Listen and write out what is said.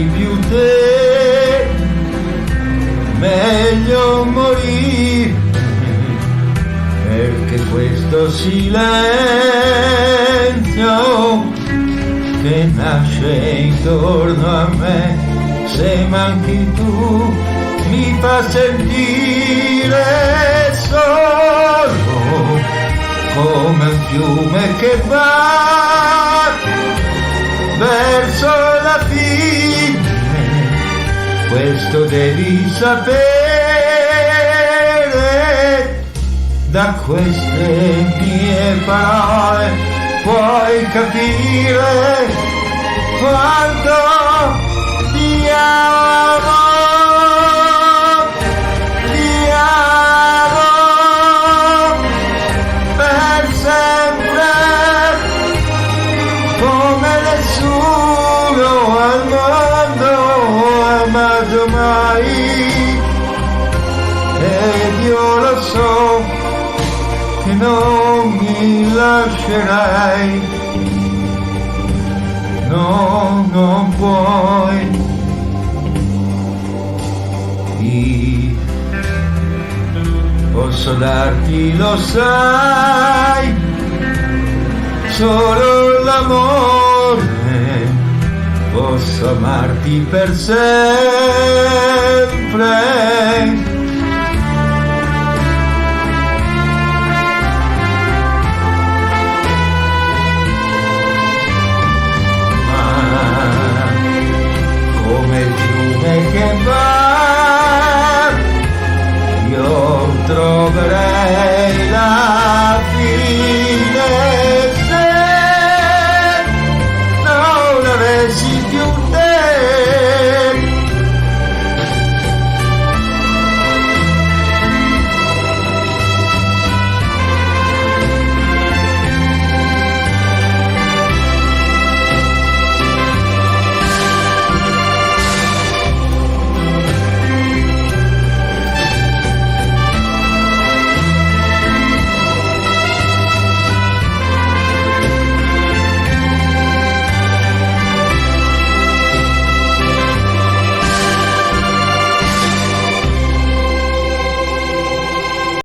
avessi più te, meglio morire, perché questo silenzio che nasce intorno a me, se manchi tu, mi fa sentire solo come un fiume che va verso la fine. Questo devi sapere, da queste mie parole puoi capire quanto ti amo. Nessuno al mondo ha amato mai, ed io lo so che non mi lascerai. No, non puoi. Io posso darti, lo sai, solo l'amore, posso amarti per sempre.